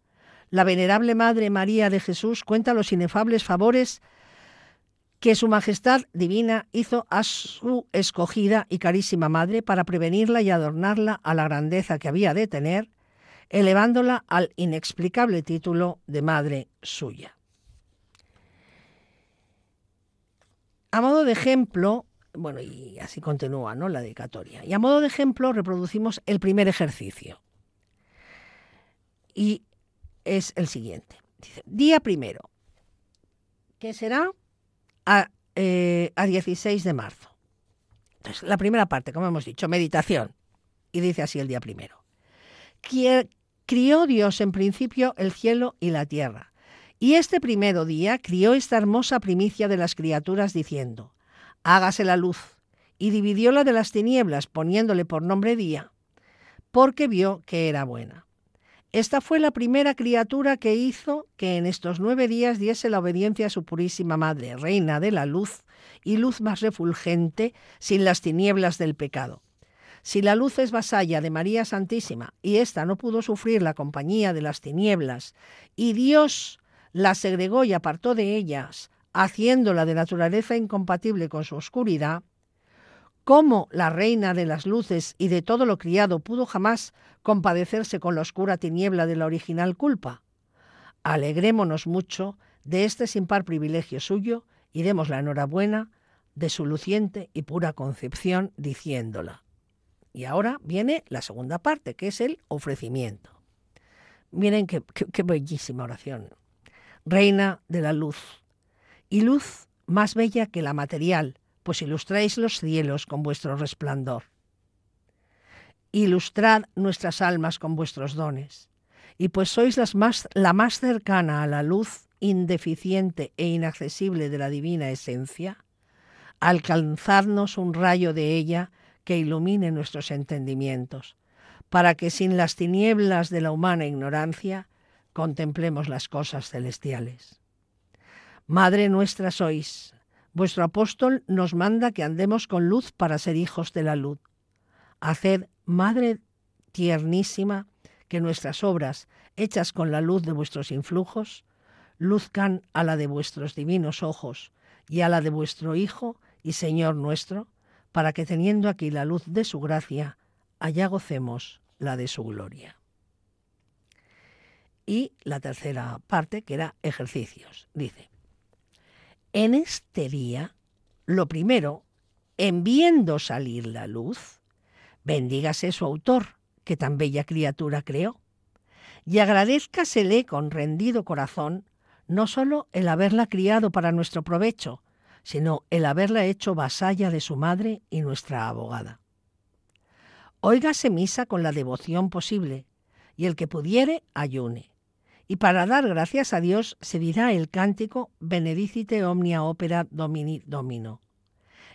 [SPEAKER 3] la venerable Madre María de Jesús cuenta los inefables favores que su Majestad Divina hizo a su escogida y carísima Madre para prevenirla y adornarla a la grandeza que había de tener, elevándola al inexplicable título de Madre suya. A modo de ejemplo, bueno, y así continúa, ¿no?, la dedicatoria. Y a modo de ejemplo reproducimos el primer ejercicio. Y es el siguiente. Dice, día primero, que será a 16 de marzo. Entonces, la primera parte, como hemos dicho, meditación. Y dice así el día primero. Crió Dios en principio el cielo y la tierra. Y este primero día crió esta hermosa primicia de las criaturas diciendo, hágase la luz, y dividióla de las tinieblas, poniéndole por nombre día, porque vio que era buena. Esta fue la primera criatura que hizo que en estos 9 días diese la obediencia a su purísima Madre, reina de la luz, y luz más refulgente, sin las tinieblas del pecado. Si la luz es vasalla de María Santísima, y ésta no pudo sufrir la compañía de las tinieblas, y Dios la segregó y apartó de ellas, haciéndola de naturaleza incompatible con su oscuridad, ¿cómo la reina de las luces y de todo lo criado pudo jamás compadecerse con la oscura tiniebla de la original culpa? Alegrémonos mucho de este sin par privilegio suyo y demos la enhorabuena de su luciente y pura concepción diciéndola. Y ahora viene la segunda parte, que es el ofrecimiento. Miren qué bellísima oración. Reina de la luz, y luz más bella que la material, pues ilustráis los cielos con vuestro resplandor. Ilustrad nuestras almas con vuestros dones, y pues sois la más cercana a la luz indeficiente e inaccesible de la divina esencia, alcanzadnos un rayo de ella que ilumine nuestros entendimientos, para que sin las tinieblas de la humana ignorancia contemplemos las cosas celestiales. Madre nuestra sois, vuestro apóstol nos manda que andemos con luz para ser hijos de la luz. Haced, Madre tiernísima, que nuestras obras, hechas con la luz de vuestros influjos, luzcan a la de vuestros divinos ojos y a la de vuestro Hijo y Señor nuestro, para que teniendo aquí la luz de su gracia, allá gocemos la de su gloria. Y la tercera parte, que era ejercicios, dice, en este día, lo primero, en viendo salir la luz, bendígase su autor, que tan bella criatura creó, y agradézcasele con rendido corazón, no solo el haberla criado para nuestro provecho, sino el haberla hecho vasalla de su madre y nuestra abogada. Óigase misa con la devoción posible, y el que pudiere, ayune. Y para dar gracias a Dios se dirá el cántico Benedicite omnia opera Domini Domino.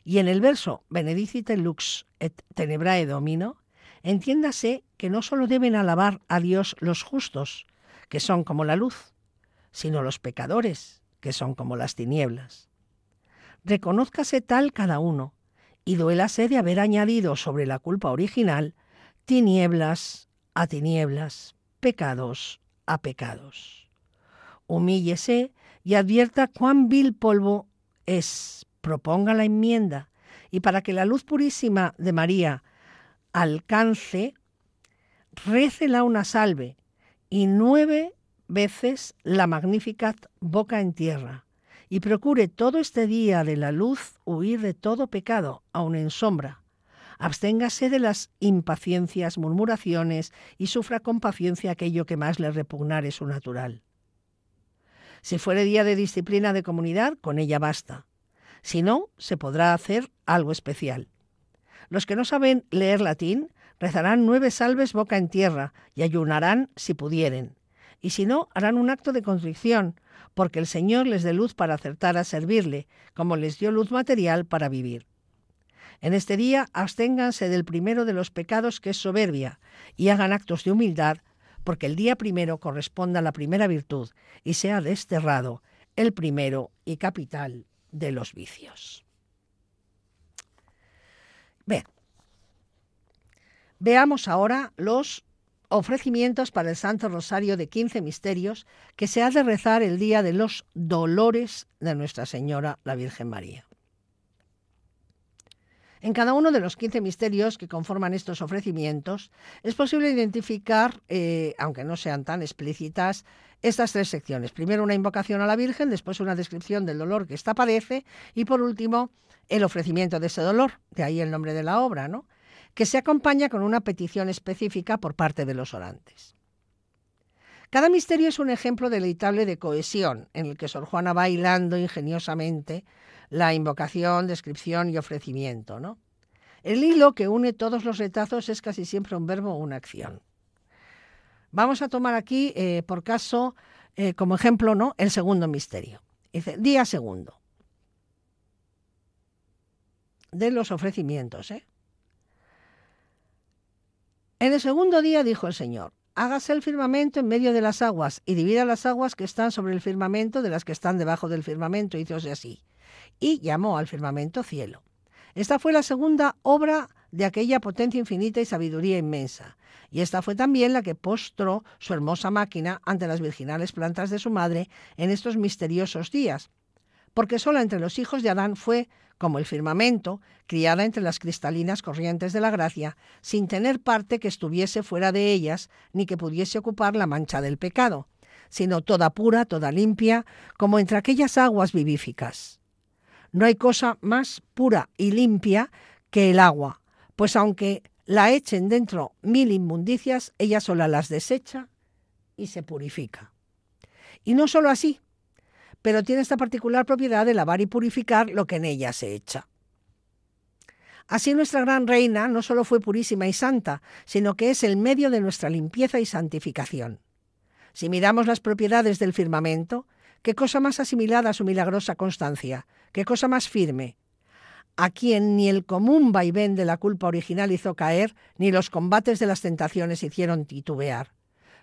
[SPEAKER 3] Y en el verso Benedicite lux et tenebrae Domino, entiéndase que no solo deben alabar a Dios los justos, que son como la luz, sino los pecadores, que son como las tinieblas. reconózcase tal cada uno, y duélase de haber añadido sobre la culpa original tinieblas a tinieblas, pecados a pecados. Humíllese y advierta cuán vil polvo es, proponga la enmienda, y para que la luz purísima de María alcance, récela una salve, y 9 veces la Magnificat boca en tierra, y procure todo este día de la luz huir de todo pecado, aun en sombra. Absténgase de las impaciencias, murmuraciones, y sufra con paciencia aquello que más le repugnare su natural. Si fuere día de disciplina de comunidad, con ella basta. Si no, se podrá hacer algo especial. Los que no saben leer latín rezarán 9 salves boca en tierra y ayunarán si pudieren. Y si no, harán un acto de contrición, porque el Señor les dé luz para acertar a servirle, como les dio luz material para vivir. En este día absténganse del primero de los pecados, que es soberbia, y hagan actos de humildad, porque el día primero corresponda a la primera virtud y sea desterrado el primero y capital de los vicios. Bien, veamos ahora los ofrecimientos para el Santo Rosario de 15 misterios que se ha de rezar el día de los dolores de Nuestra Señora la Virgen María. En cada uno de los 15 misterios que conforman estos ofrecimientos es posible identificar, aunque no sean tan explícitas, estas 3 secciones. Primero una invocación a la Virgen, después una descripción del dolor que ésta padece y por último el ofrecimiento de ese dolor, de ahí el nombre de la obra, ¿no?, que se acompaña con una petición específica por parte de los orantes. Cada misterio es un ejemplo deleitable de cohesión, en el que Sor Juana va hilando ingeniosamente la invocación, descripción y ofrecimiento, ¿no? El hilo que une todos los retazos es casi siempre un verbo o una acción. Vamos a tomar aquí, por caso, como ejemplo, ¿no?, el segundo misterio. Dice, día segundo de los ofrecimientos, En el segundo día dijo el Señor, hágase el firmamento en medio de las aguas y divida las aguas que están sobre el firmamento de las que están debajo del firmamento, hízose así. Y llamó al firmamento cielo. Esta fue la segunda obra de aquella potencia infinita y sabiduría inmensa. Y esta fue también la que postró su hermosa máquina ante las virginales plantas de su madre en estos misteriosos días. Porque sola entre los hijos de Adán fue, como el firmamento, criada entre las cristalinas corrientes de la gracia, sin tener parte que estuviese fuera de ellas, ni que pudiese ocupar la mancha del pecado, sino toda pura, toda limpia, como entre aquellas aguas vivíficas. No hay cosa más pura y limpia que el agua, pues aunque la echen dentro 1000 inmundicias, ella sola las desecha y se purifica. Y no solo así, pero tiene esta particular propiedad de lavar y purificar lo que en ella se echa. Así nuestra gran reina no solo fue purísima y santa, sino que es el medio de nuestra limpieza y santificación. Si miramos las propiedades del firmamento, qué cosa más asimilada a su milagrosa constancia, qué cosa más firme, a quien ni el común vaivén de la culpa original hizo caer, ni los combates de las tentaciones hicieron titubear.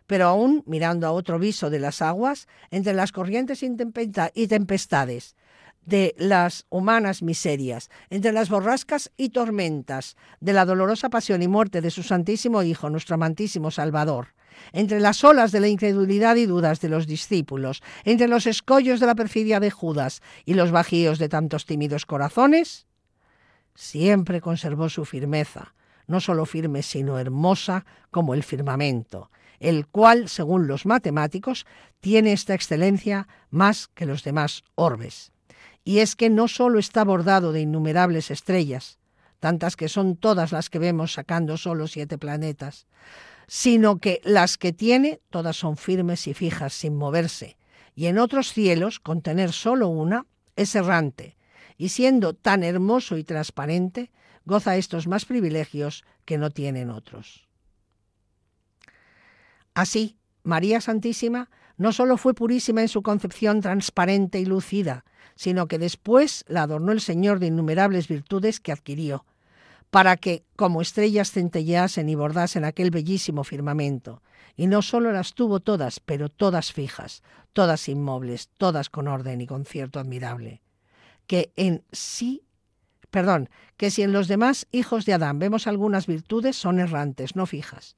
[SPEAKER 3] Pero aún, mirando a otro viso de las aguas, entre las corrientes y tempestades, de las humanas miserias, entre las borrascas y tormentas, de la dolorosa pasión y muerte de su Santísimo Hijo, nuestro amantísimo Salvador, entre las olas de la incredulidad y dudas de los discípulos, entre los escollos de la perfidia de Judas y los bajíos de tantos tímidos corazones, siempre conservó su firmeza, no solo firme, sino hermosa como el firmamento, el cual, según los matemáticos, tiene esta excelencia más que los demás orbes. Y es que no solo está bordado de innumerables estrellas, tantas que son todas las que vemos sacando solo 7 planetas, sino que las que tiene todas son firmes y fijas sin moverse, y en otros cielos, con tener solo una, es errante, y siendo tan hermoso y transparente, goza estos más privilegios que no tienen otros. Así, María Santísima no solo fue purísima en su concepción transparente y lucida, sino que después la adornó el Señor de innumerables virtudes que adquirió, para que, como estrellas, centelleasen y bordasen aquel bellísimo firmamento. Y no solo las tuvo todas, pero todas fijas, todas inmobles, todas con orden y concierto admirable. que si en los demás hijos de Adán vemos algunas virtudes, son errantes, no fijas.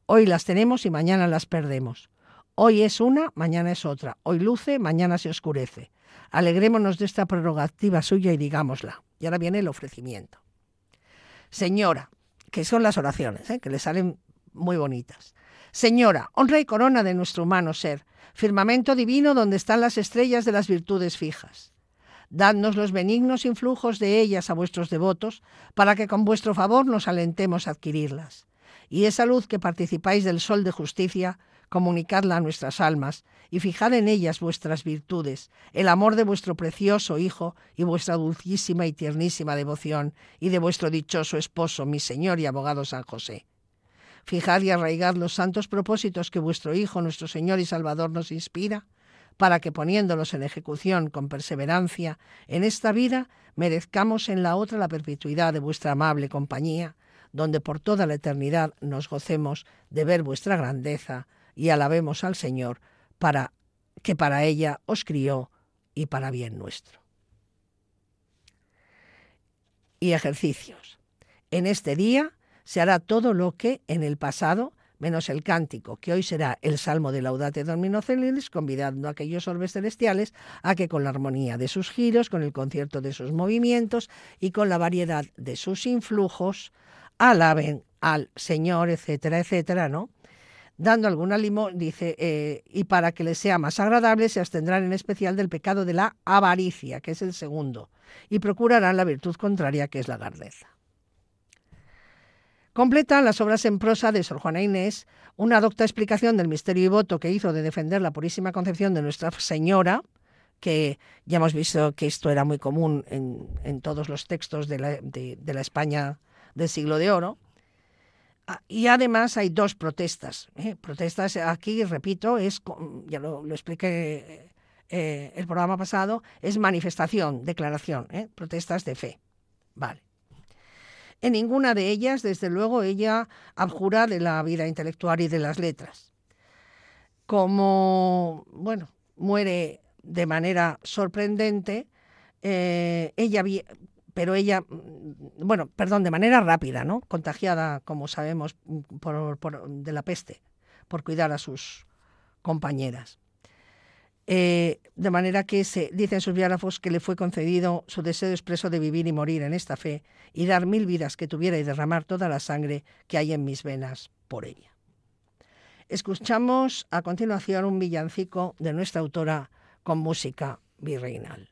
[SPEAKER 3] Hoy las tenemos y mañana las perdemos. Hoy es una, mañana es otra. Hoy luce, mañana se oscurece. Alegrémonos de esta prerrogativa suya y digámosla. Y ahora viene el ofrecimiento. Señora, que son las oraciones, que le salen muy bonitas. Señora, honra y corona de nuestro humano ser, firmamento divino donde están las estrellas de las virtudes fijas. Dadnos los benignos influjos de ellas a vuestros devotos, para que con vuestro favor nos alentemos a adquirirlas. Y esa luz que participáis del sol de justicia, comunicadla a nuestras almas, y fijad en ellas vuestras virtudes, el amor de vuestro precioso Hijo y vuestra dulcísima y tiernísima devoción, y de vuestro dichoso esposo, mi Señor y abogado San José. Fijad y arraigad los santos propósitos que vuestro Hijo, nuestro Señor y Salvador, nos inspira, para que poniéndolos en ejecución con perseverancia en esta vida, merezcamos en la otra la perpetuidad de vuestra amable compañía, donde por toda la eternidad nos gocemos de ver vuestra grandeza y alabemos al Señor, que para ella os crió y para bien nuestro. Y ejercicios. En este día se hará todo lo que en el pasado, menos el cántico, que hoy será el Salmo de Laudate Domino Celeris, convidando a aquellos orbes celestiales a que con la armonía de sus giros, con el concierto de sus movimientos y con la variedad de sus influjos, alaben al Señor, etcétera, etcétera, ¿no? Dando alguna limón, dice, y para que les sea más agradable se abstendrán en especial del pecado de la avaricia, que es el segundo, y procurarán la virtud contraria, que es la grandeza. Completa las obras en prosa de Sor Juana Inés una docta explicación del misterio y voto que hizo de defender la purísima concepción de Nuestra Señora, que ya hemos visto que esto era muy común en todos los textos de la España del siglo de oro. Y además hay dos protestas. Protestas aquí, repito, ya lo expliqué el programa pasado, es manifestación, declaración, protestas de fe. Vale. En ninguna de ellas, desde luego, ella abjura de la vida intelectual y de las letras. Como, muere de manera sorprendente, de manera rápida, ¿no? Contagiada, como sabemos, de la peste, por cuidar a sus compañeras. De manera que dicen sus biógrafos que le fue concedido su deseo expreso de vivir y morir en esta fe y dar 1000 vidas que tuviera y derramar toda la sangre que hay en mis venas por ella. Escuchamos a continuación un villancico de nuestra autora con música virreinal.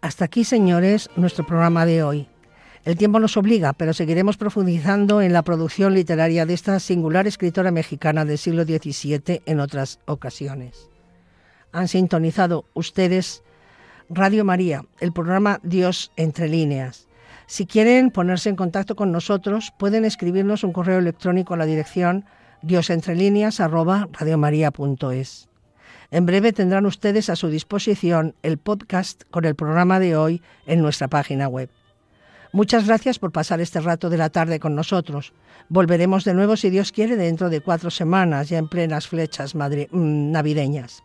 [SPEAKER 3] Hasta aquí, señores, nuestro programa de hoy. El tiempo nos obliga, pero seguiremos profundizando en la producción literaria de esta singular escritora mexicana del siglo XVII en otras ocasiones. Han sintonizado ustedes Radio María, el programa Dios entre líneas. Si quieren ponerse en contacto con nosotros, pueden escribirnos un correo electrónico a la dirección diosentrelineas@radiomaria.es. En breve tendrán ustedes a su disposición el podcast con el programa de hoy en nuestra página web. Muchas gracias por pasar este rato de la tarde con nosotros. Volveremos de nuevo, si Dios quiere, dentro de 4 semanas, ya en plenas flechas navideñas.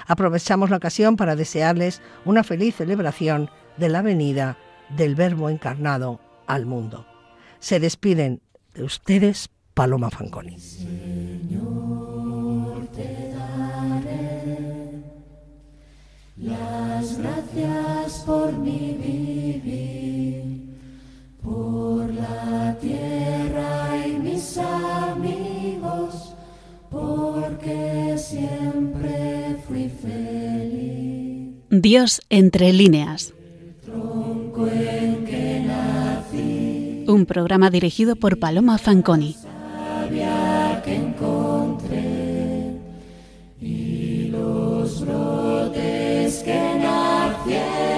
[SPEAKER 3] Aprovechamos la ocasión para desearles una feliz celebración de la venida del Verbo encarnado al mundo. Se despiden de ustedes Paloma Fanconi.
[SPEAKER 1] Señor, te daré las gracias por mi vivir, por la tierra y mis amigos, porque siempre fui feliz.
[SPEAKER 2] Dios entre líneas.
[SPEAKER 1] El tronco en que nací,
[SPEAKER 2] Un programa dirigido por Paloma Fanconi.
[SPEAKER 1] sabía que encontré, y los brotes que nacieron